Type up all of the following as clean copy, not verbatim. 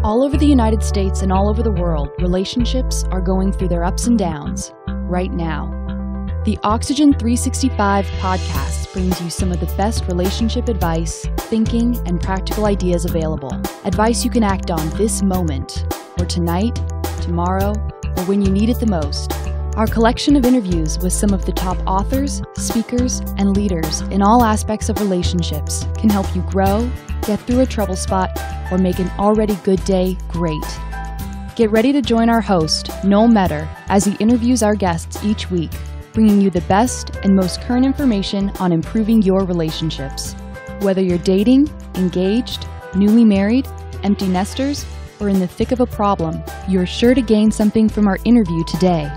All over the United States and all over the world, relationships are going through their ups and downs right now. The Oxygen 365 podcast brings you some of the best relationship advice, thinking, and practical ideas available. Advice you can act on this moment, or tonight, tomorrow, or when you need it the most. Our collection of interviews with some of the top authors, speakers, and leaders in all aspects of relationships can help you grow, get through a trouble spot, or make an already good day great. Get ready to join our host, Noel Metter, as he interviews our guests each week, bringing you the best and most current information on improving your relationships. Whether you're dating, engaged, newly married, empty nesters, or in the thick of a problem, you're sure to gain something from our interview today.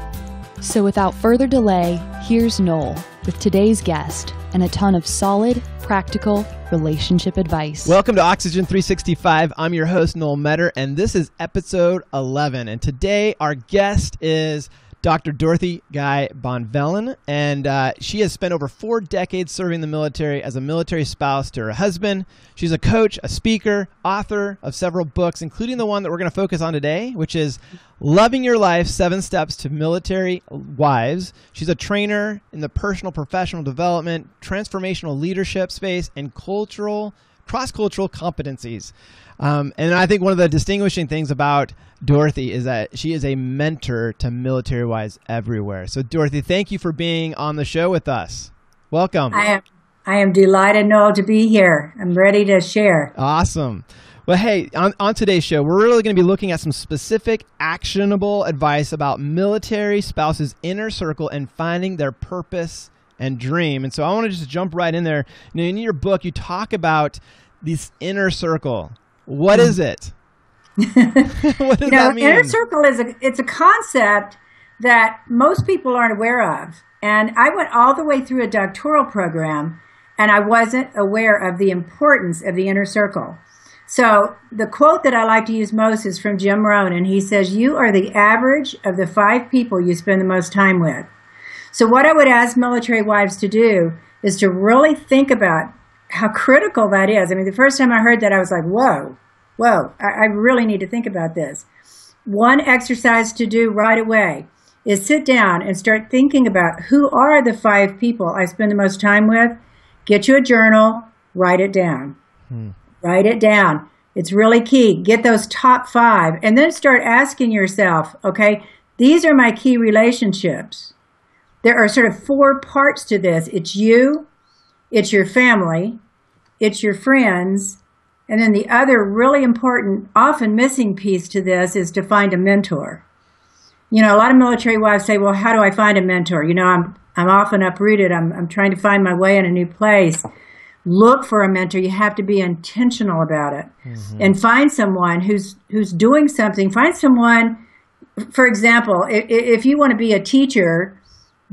So without further delay, here's Noel with today's guest and a ton of solid, practical relationship advice. Welcome to Oxygen 365. I'm your host, Noel Metter, and this is episode 11. And today our guest is Dr. Dorothy Guy Bonvillain, and she has spent over 4 decades serving the military as a military spouse to her husband. She's a coach, a speaker, author of several books, including the one that we're going to focus on today, which is Loving Your Life, 7 Steps to Military Wives. She's a trainer in the personal professional development, transformational leadership space, and cross-cultural competencies. And I think one of the distinguishing things about Dorothy is that she is a mentor to military wives everywhere. So Dorothy, thank you for being on the show with us. Welcome. I am delighted, Noel, to be here. I'm ready to share. Awesome. Well, hey, on today's show, we're really going to be looking at some specific actionable advice about military spouses' inner circle and finding their purpose and dream. And so I want to just jump right in there. You know, in your book, you talk about this inner circle. What is it? What does that mean? Inner circle it's a concept that most people aren't aware of. And I went all the way through a doctoral program, and I wasn't aware of the importance of the inner circle. So the quote that I like to use most is from Jim Rohn, and he says, "You are the average of the 5 people you spend the most time with." So what I would ask military wives to do is to really think about how critical that is. I mean, the first time I heard that, I was like, whoa, I really need to think about this. One exercise to do right away is sit down and start thinking about who are the 5 people I spend the most time with. Get you a journal, write it down. Write it down. It's really key. Get those top 5 and then start asking yourself, okay, these are my key relationships. There are sort of 4 parts to this. It's you, it's your family, it's your friends, and then the other really important, often missing piece to this is to find a mentor. You know, a lot of military wives say, well, how do I find a mentor? You know, I'm often uprooted. I'm trying to find my way in a new place. Look for a mentor. You have to be intentional about it. And find someone who's doing something. Find someone, for example, if you want to be a teacher,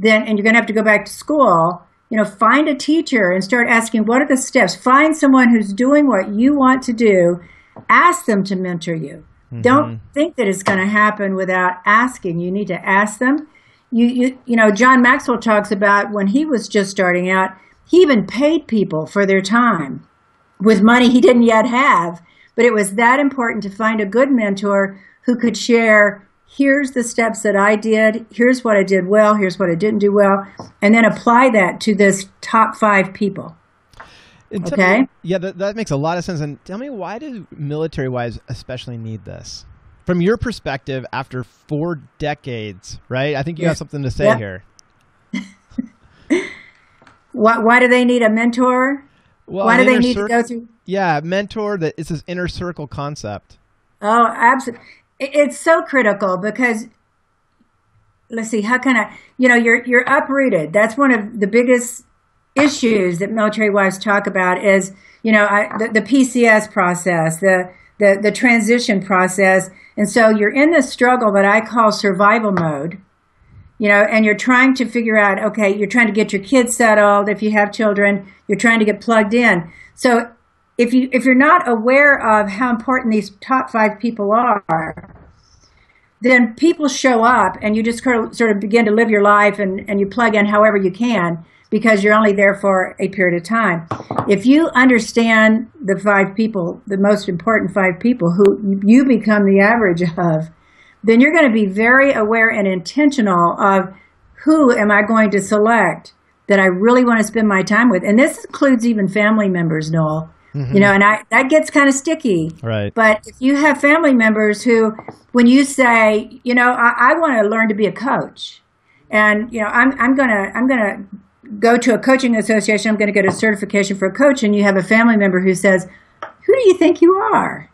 and you're going to have to go back to school, you know, find a teacher and start asking, what are the steps? Find someone who's doing what you want to do. Ask them to mentor you. Don't think that it's going to happen without asking. You need to ask them. You know, John Maxwell talks about when he was just starting out, he even paid people for their time with money he didn't yet have. But it was that important to find a good mentor who could share, here's the steps that I did, here's what I did well, here's what I didn't do well, and then apply that to this top 5 people. Okay? Yeah, that makes a lot of sense. And tell me, why do military wives especially need this? From your perspective, after 4 decades, right? I think you have something to say here. Why do they need a mentor? Well, why do they need to go through? Yeah, mentor, it's this inner circle concept. Oh, absolutely. It's so critical because, let's see, how can I, you know, you're uprooted. That's one of the biggest issues that military wives talk about is, you know, the PCS process, the transition process. And so you're in this struggle that I call survival mode, you know, and you're trying to figure out, okay, you're trying to get your kids settled. If you have children, you're trying to get plugged in. So if you're not aware of how important these top 5 people are, then people show up and you just sort of begin to live your life and you plug in however you can. because you're only there for a period of time. If you understand the 5 people, the most important 5 people who you become the average of, then you're going to be very aware and intentional of who am I going to select that I really want to spend my time with. And this includes even family members, Noel. You know, and that gets kind of sticky. Right. But if you have family members who, when you say, you know, I want to learn to be a coach, and you know, I'm gonna go to a coaching association, I'm gonna get a certification for a coach, and you have a family member who says, who do you think you are?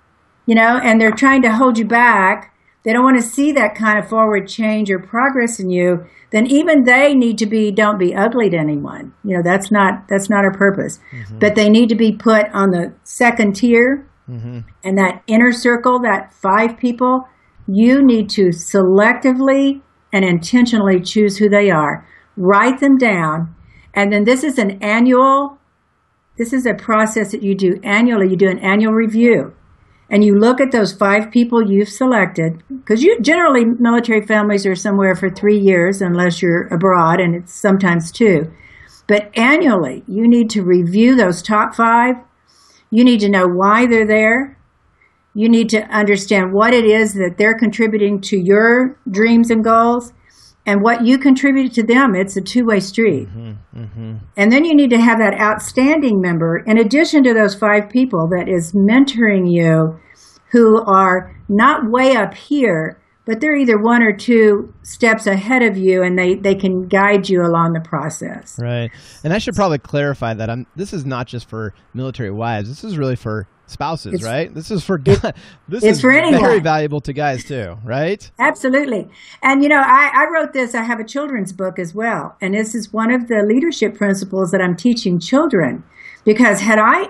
You know, and they're trying to hold you back. They don't want to see that kind of forward change or progress in you. Then even they need to be, don't be ugly to anyone. You know, that's not our purpose. But they need to be put on the second tier, and that inner circle, that 5 people, you need to selectively and intentionally choose who they are. Write them down. And then this is a process that you do annually. You do an annual review. And you look at those 5 people you've selected, because generally military families are somewhere for 3 years unless you're abroad, and it's sometimes 2. But annually, you need to review those top 5. You need to know why they're there. You need to understand what it is that they're contributing to your dreams and goals, and what you contribute to them. It's a two-way street. And then you need to have that outstanding member, in addition to those 5 people that is mentoring you, who are not way up here, but they're either 1 or 2 steps ahead of you, and they can guide you along the process. Right. And I should probably clarify that this is not just for military wives. This is really for spouses, right? This is for guys. This is for anyone. Very valuable to guys too, right? Absolutely. And, you know, I wrote this. I have a children's book as well. And this is one of the leadership principles that I'm teaching children. Because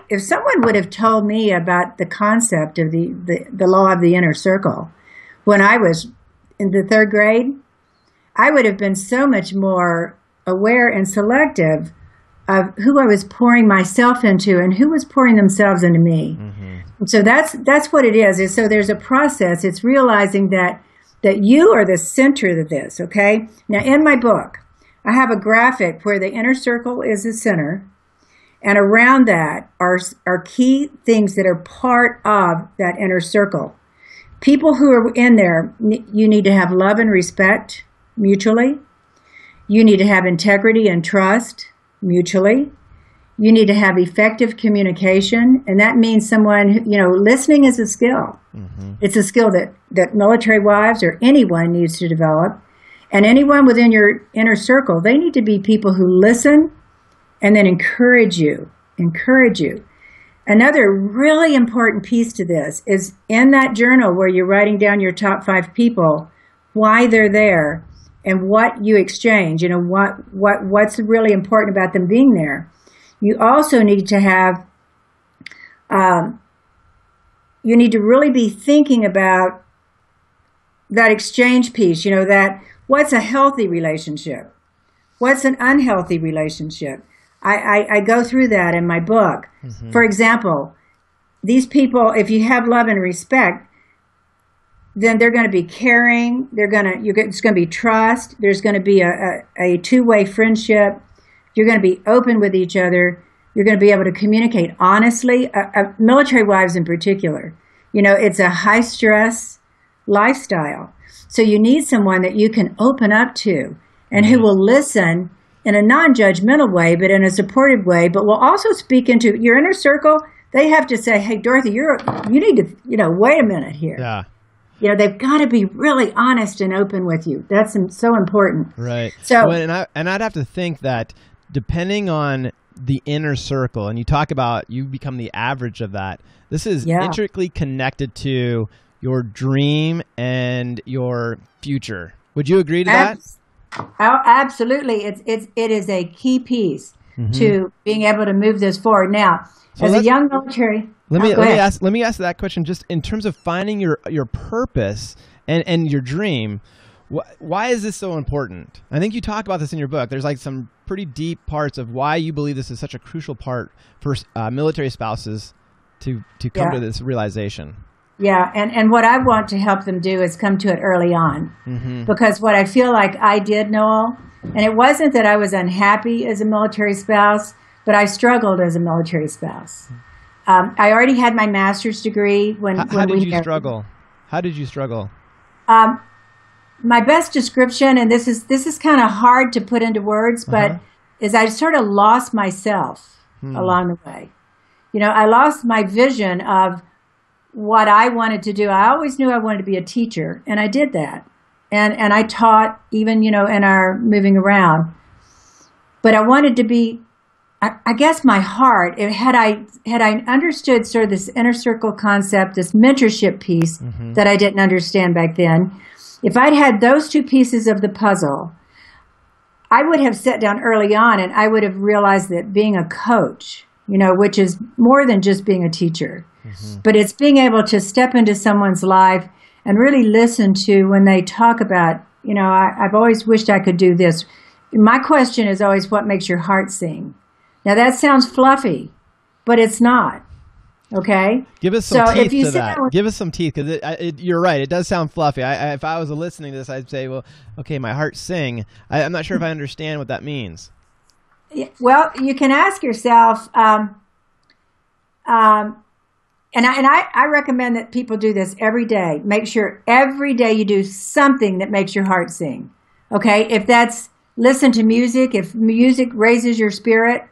if someone would have told me about the concept of the law of the inner circle when I was in the 3rd grade, I would have been so much more aware and selective of who I was pouring myself into and who was pouring themselves into me. So that's what it is. So there's a process. It's realizing that you are the center of this, okay? Now, in my book, I have a graphic where the inner circle is the center, and around that are key things that are part of that inner circle. People who are in there, you need to have love and respect mutually. You need to have integrity and trust mutually. You need to have effective communication, and that means someone, you know, listening is a skill. It's a skill that military wives or anyone needs to develop. And anyone within your inner circle, they need to be people who listen and then encourage you. Another really important piece to this is in that journal where you're writing down your top 5 people, why they're there, and what you exchange, you know, what's really important about them being there. You also need to have, you need to really be thinking about that exchange piece, you know, that what's a healthy relationship? What's an unhealthy relationship? I go through that in my book. For example, these people, if you have love and respect, then they're going to be caring. It's going to be trust. There's going to be a two-way friendship. You're going to be open with each other. You're going to be able to communicate honestly. Military wives in particular, you know, it's a high-stress lifestyle. So you need someone that you can open up to and who will listen in a non-judgmental way, but in a supportive way, but will also speak into your inner circle. They have to say, hey, Dorothy, you need to, you know, wait a minute here. Yeah. You know, they've got to be really honest and open with you. That's so important. Right. So, well, and I'd have to think that depending on the inner circle, and you talk about you become the average of that, this is intricately connected to your dream and your future. Would you agree to that? Oh, absolutely. It is a key piece to being able to move this forward. Now, so as a young military, let me ask that question just in terms of finding your purpose and your dream. Why is this so important? I think you talk about this in your book. There's like some pretty deep parts of why you believe this is such a crucial part for military spouses to come to this realization. Yeah, and what I want to help them do is come to it early on. Because what I feel like I did, Noel, And it wasn't that I was unhappy as a military spouse, but I struggled as a military spouse. I already had my master's degree when How did we you married. struggle? How did you struggle? My best description, and this is kind of hard to put into words, but is I sort of lost myself along the way. You know, I lost my vision of what I wanted to do. I always knew I wanted to be a teacher, and I did that. And I taught even, in our moving around. But I wanted to be, I guess my heart, had I understood sort of this inner circle concept, this mentorship piece that I didn't understand back then, if I'd had those two pieces of the puzzle, I would have sat down early on and I would have realized that being a coach, which is more than just being a teacher, but it's being able to step into someone's life and really listen to when they talk about, I've always wished I could do this. My question is always, what makes your heart sing? Now that sounds fluffy, but it's not. Okay. Give us some teeth to that. Give us some teeth, because you're right. It does sound fluffy. If I was listening to this, I'd say, well, okay, my heart sing. I'm not sure if I understand what that means. Well, you can ask yourself, and I recommend that people do this every day. Make sure every day you do something that makes your heart sing. Okay? If that's listen to music, if music raises your spirit,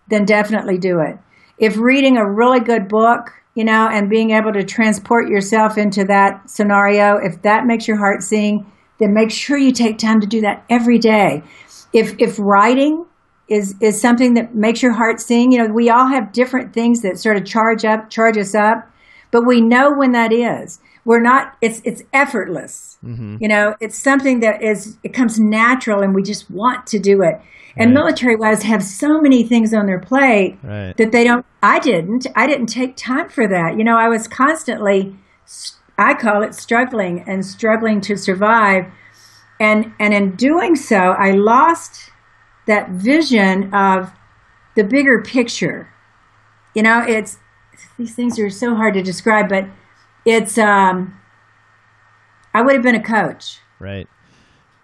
then definitely do it. If reading a really good book, and being able to transport yourself into that scenario, if that makes your heart sing, then make sure you take time to do that every day. If writing is something that makes your heart sing, we all have different things that sort of charge us up, but we know when that is. We're not, it's effortless. It's something that it comes natural and we just want to do it. And military wives have so many things on their plate that I didn't take time for that. I was constantly, I call it struggling to survive. And in doing so, I lost that vision of the bigger picture. These things are so hard to describe, but it's, I would have been a coach. Right.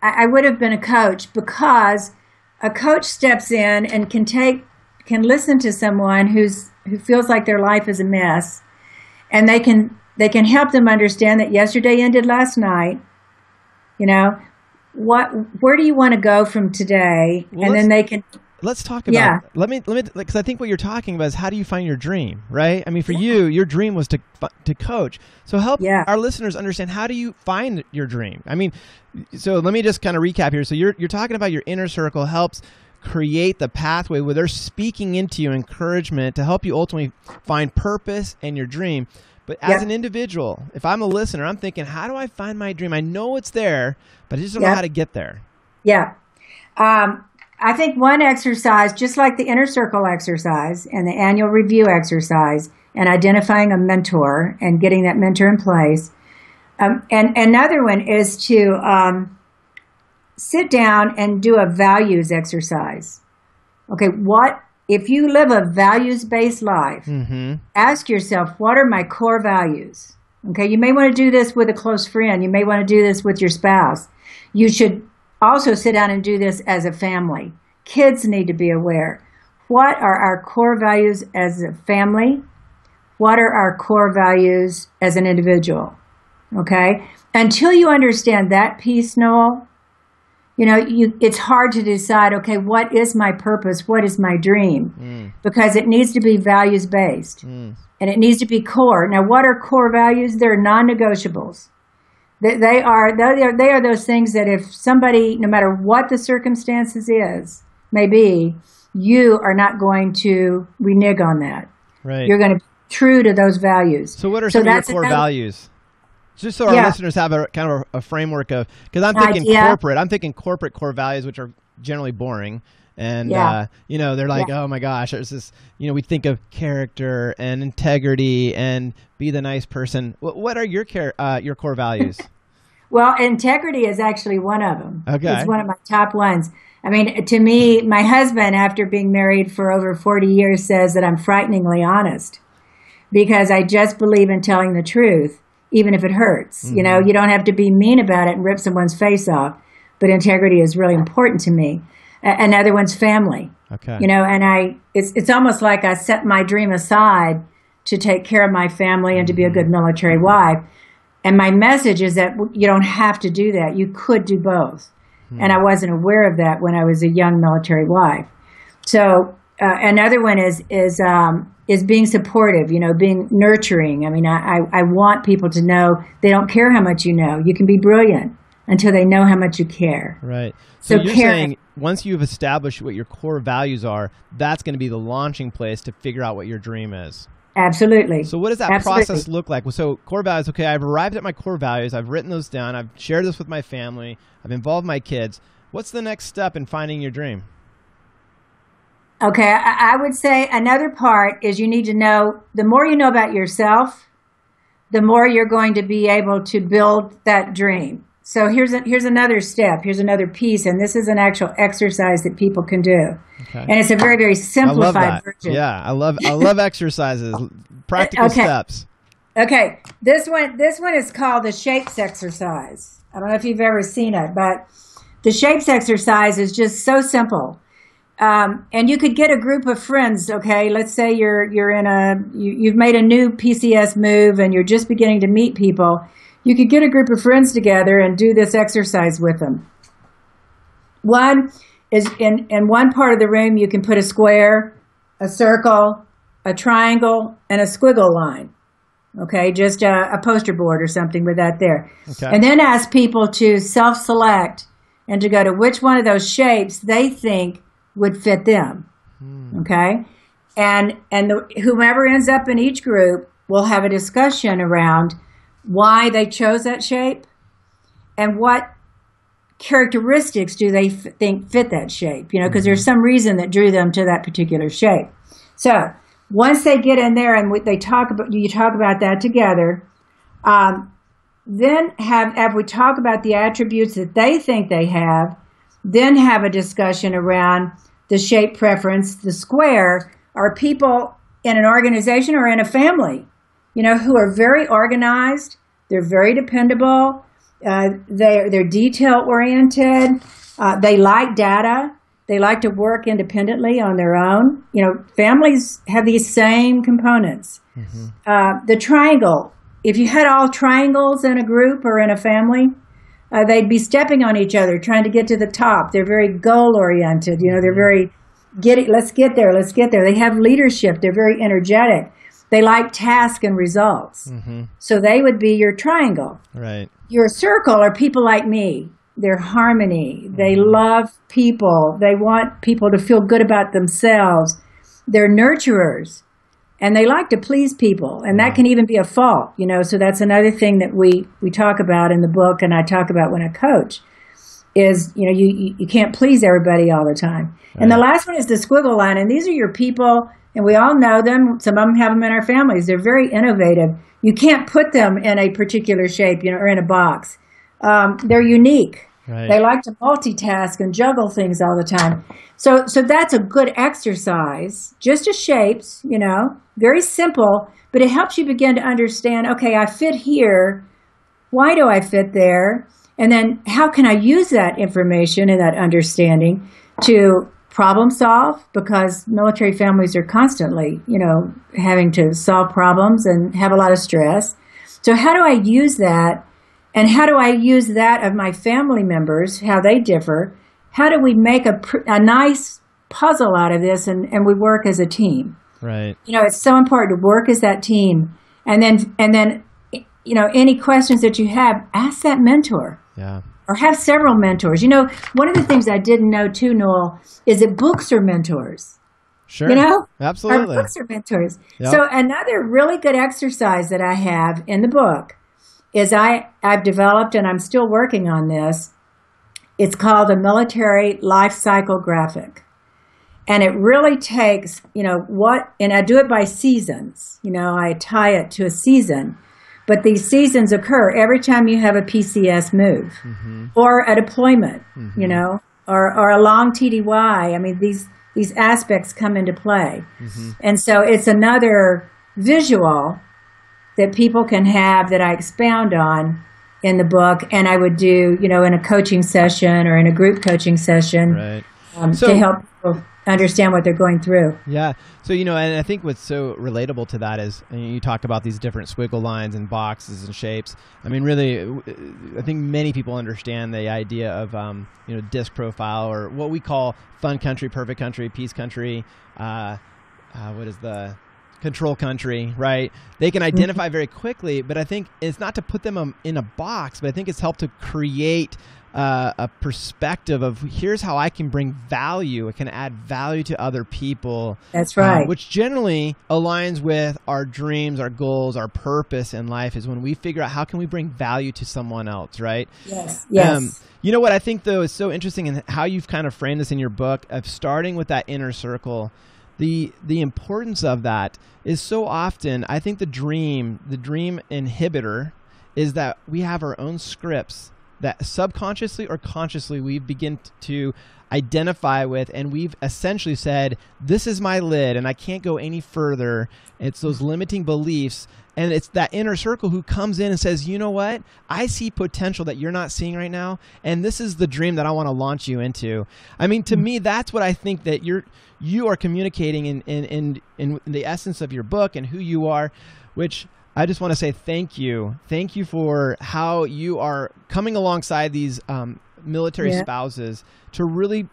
I would have been a coach, because a coach steps in and can listen to someone who feels like their life is a mess, and they can help them understand that yesterday ended last night. Where do you want to go from today? Well, and then they can. Let's talk about. Let me because I think what you're talking about is, how do you find your dream, right? I mean, for you, your dream was to coach. So help our listeners understand, how do you find your dream? I mean, so let me just kind of recap here. So you're talking about your inner circle helps create the pathway where they're speaking into you encouragement to help you ultimately find purpose and your dream. But as an individual, if I'm a listener, I'm thinking, how do I find my dream? I know it's there, but I just don't know how to get there. Yeah. I think one exercise, just like the inner circle exercise and the annual review exercise, and identifying a mentor and getting that mentor in place. And another one is to sit down and do a values exercise. Okay, if you live a values-based life, ask yourself, what are my core values? Okay, you may want to do this with a close friend. You may want to do this with your spouse. You should also sit down and do this as a family. Kids need to be aware. What are our core values as a family? What are our core values as an individual? Okay? Until you understand that piece, Noel, it's hard to decide, okay, what is my purpose? What is my dream? Because it needs to be values-based. And it needs to be core. Now, what are core values? They're non-negotiables. They are those things that if somebody, no matter what the circumstances may be, you are not going to renege on that. Right. You're going to be true to those values. So what are some of your core values? Just so our listeners have a kind of a framework of, because I'm thinking corporate. I'm thinking corporate core values, which are generally boring. And, they're like, oh my gosh, there's this, we think of character and integrity and be the nice person. What are your core values? Well, integrity is actually one of them. Okay. It's one of my top ones. I mean, to me, my husband, after being married for over 40 years, says that I'm frighteningly honest, because I just believe in telling the truth, even if it hurts. You don't have to be mean about it and rip someone's face off. but integrity is really important to me. Another one's family. Okay. And it's almost like I set my dream aside to take care of my family and to be a good military wife. And my message is that you don't have to do that. You could do both. And I wasn't aware of that when I was a young military wife. So another one is being supportive, being nurturing. I mean, I want people to know they don't care how much you know. You can be brilliant until they know how much you care. Right. So you're saying once you've established what your core values are, that's going to be the launching place to figure out what your dream is. Absolutely. So what does that process look like? So core values, okay, I've arrived at my core values. I've written those down. I've shared this with my family. I've involved my kids. What's the next step in finding your dream? Okay, I would say another part is you need to know, the more you know about yourself, the more you're going to be able to build that dream. So here's another step. Here's another piece, and this is an actual exercise that people can do. Okay. And it's a very, very simplified version. Yeah, I love exercises, practical steps. Okay, this one is called the shapes exercise. I don't know if you've ever seen it, but the shapes exercise is just so simple. And you could get a group of friends. Okay, let's say you've made a new PCS move and you're just beginning to meet people. You could get a group of friends together and do this exercise with them. One is in one part of the room, you can put a square, a circle, a triangle, and a squiggle line. Okay, just a poster board or something with that there. Okay. And then ask people to self-select and to go to which one of those shapes they think would fit them. Okay? And whomever ends up in each group will have a discussion around why they chose that shape and what characteristics do they think fit that shape, because there's some reason that drew them to that particular shape. So once they get in there and you talk about that together, then have we talk about the attributes that they think they have, then have a discussion around the shape preference. The square are people in an organization or in a family, who are very organized. They're very dependable. They're detail oriented. They like data. They like to work independently on their own. Families have these same components. The triangle, if you had all triangles in a group or in a family, they'd be stepping on each other, trying to get to the top. They're very goal-oriented. They're very, let's get there. They have leadership. They're very energetic. They like task and results. So they would be your triangle. Right. Your circle are people like me. They're harmony. They love people. They want people to feel good about themselves. They're nurturers. And they like to please people. And that can even be a fault, So that's another thing that we talk about in the book, and I talk about when I coach, is, you can't please everybody all the time. Right. And the last one is the squiggle line. And these are your people, and we all know them. Some of them have them in our families. They're very innovative. You can't put them in a particular shape, or in a box. They're unique. Right. They like to multitask and juggle things all the time. So that's a good exercise, just as shapes, very simple, but it helps you begin to understand, okay, I fit here. Why do I fit there? And then how can I use that information and that understanding to problem solve? Because military families are constantly, having to solve problems and have a lot of stress. So how do I use that? And how do I use that of my family members, how they differ? How do we make a nice puzzle out of this and we work as a team? Right. It's so important to work as that team. And then any questions that you have, ask that mentor. Yeah. Or have several mentors. One of the things I didn't know too, Noel, is that books are mentors. Sure. Absolutely. Our books are mentors. Yep. So another really good exercise that I have in the book is I've developed, and I'm still working on this. It's called a military life cycle graphic. And it really takes, and I do it by seasons. I tie it to a season. But these seasons occur every time you have a PCS move or a deployment, or a long TDY. I mean, these aspects come into play. And so it's another visual that people can have that I expound on in the book, and I would do, in a coaching session or in a group coaching session, Right. to help people understand what they're going through. Yeah. So, and I think what's so relatable to that is, you talk about these different squiggle lines and boxes and shapes. I mean, really, I think many people understand the idea of, disc profile, or what we call fun country, perfect country, peace country, what is the control country, right? They can identify very quickly, but I think it's not to put them in a box, but I think it's helped to create a perspective of, here's how I can bring value. It can add value to other people. That's right. Which generally aligns with our dreams, our goals, our purpose in life, is when we figure out how can we bring value to someone else, right? Yes. Yes. You know what I think, though, is so interesting in how you've kind of framed this in your book, of starting with that inner circle. The importance of that is so often, I think the dream inhibitor is that we have our own scripts that subconsciously or consciously we begin to identify with, and we've essentially said, this is my lid and I can't go any further. It's those limiting beliefs, and it's that inner circle who comes in and says, you know what, I see potential that you're not seeing right now, and this is the dream that I want to launch you into. I mean, to me, that's what I think that you are communicating in the essence of your book and who you are, which I just want to say thank you. Thank you for how you are coming alongside these military spouses to really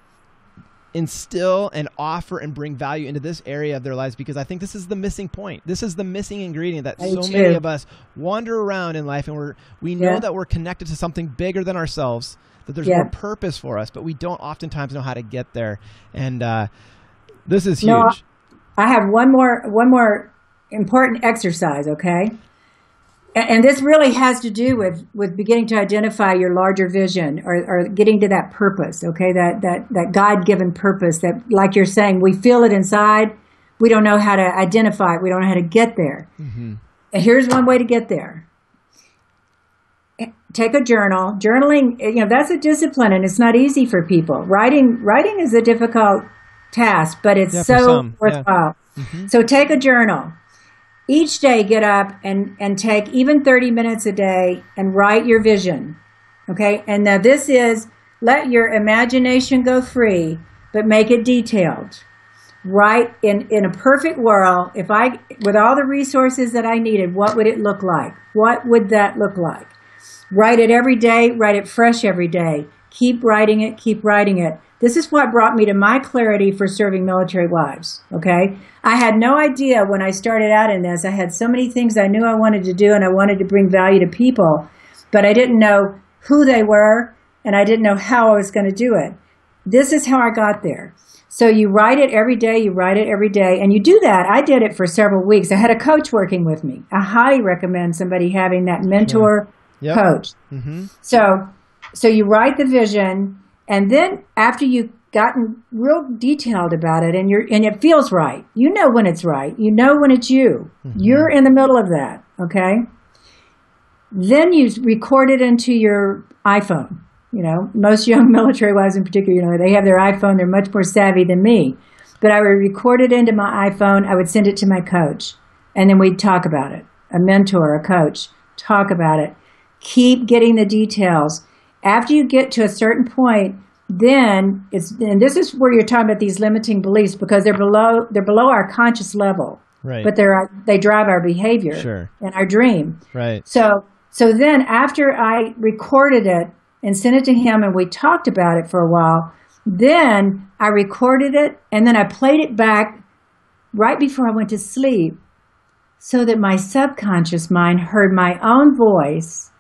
instill and offer and bring value into this area of their lives, because I think this is the missing point. This is the missing ingredient that many of us wander around in life, and we know that we're connected to something bigger than ourselves, that there's more purpose for us, but we don't oftentimes know how to get there. And this is huge. No, I have one more important exercise, okay? And this really has to do with beginning to identify your larger vision, or getting to that purpose, okay? That God-given purpose that, like you're saying, we feel it inside. We don't know how to identify it. We don't know how to get there. Mm-hmm. And here's one way to get there. Take a journal. Journaling, that's a discipline, and it's not easy for people. Writing is a difficult task, but it's so worthwhile. Yeah. Mm-hmm. So take a journal. Each day, get up and take even 30 minutes a day and write your vision, okay? And now this is, let your imagination go free, but make it detailed. Write in a perfect world, with all the resources that I needed, what would it look like? What would that look like? Write it every day, write it fresh every day. Keep writing it, keep writing it. This is what brought me to my clarity for serving military wives, okay? I had no idea when I started out in this. I had so many things I knew I wanted to do, and I wanted to bring value to people, but I didn't know who they were, and I didn't know how I was going to do it. This is how I got there. So you write it every day, and you do that. I did it for several weeks. I had a coach working with me. I highly recommend somebody having that mentor coach. Mm-hmm. So you write the vision, and then after you've gotten real detailed about it, and it feels right, you know when it's right, you know when it's you. Mm-hmm. You're in the middle of that, okay? Then you record it into your iPhone. Most young military wives in particular, they have their iPhone. They're much more savvy than me. But I would record it into my iPhone. I would send it to my coach, and then we'd talk about it. A mentor, a coach, talk about it. Keep getting the details. After you get to a certain point, then and this is where you're talking about these limiting beliefs, because they're below our conscious level, right? But they drive our behavior and our dream, right? So then after I recorded it and sent it to him, and we talked about it for a while, then I recorded it, and then I played it back right before I went to sleep, so that my subconscious mind heard my own voice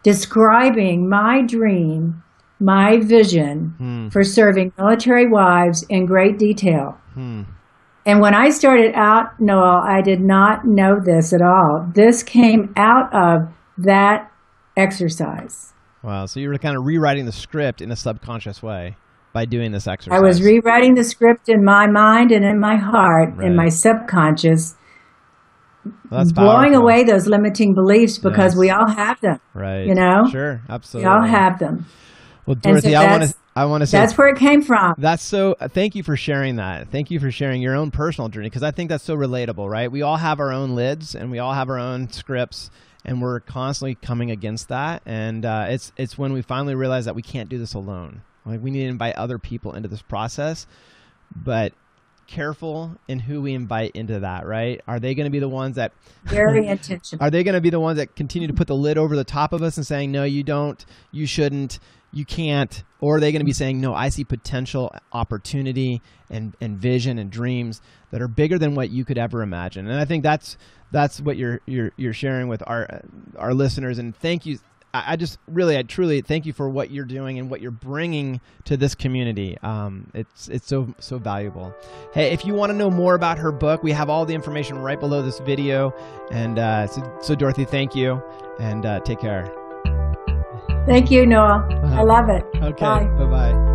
describing my dream, my vision for serving military wives in great detail. And when I started out, Noel, I did not know this at all. This came out of that exercise. Wow. So you were kind of rewriting the script in a subconscious way by doing this exercise. I was rewriting the script in my mind and in my heart, in my subconscious, blowing away those limiting beliefs, because we all have them. Right. Sure. Absolutely. We all have them. Well, Dorothy, I want to say that's where it came from. Thank you for sharing that. Thank you for sharing your own personal journey, because I think that's so relatable, right? We all have our own lids, and we all have our own scripts, and we're constantly coming against that. And it's when we finally realize that we can't do this alone. Like, we need to invite other people into this process, but careful in who we invite into that, right? Are they going to be the ones that very intentional? Are they going to be the ones that continue to put the lid over the top of us and saying, no, you don't, you shouldn't, you can't? Or are they going to be saying, no, I see potential, opportunity, and vision and dreams that are bigger than what you could ever imagine? And I think that's what you're sharing with our listeners. And thank you. I truly thank you for what you're doing and what you're bringing to this community. It's so valuable. Hey, if you want to know more about her book, we have all the information right below this video. And so Dorothy, thank you, and take care. Thank you, Noah. I love it. Okay. Bye. Bye-bye.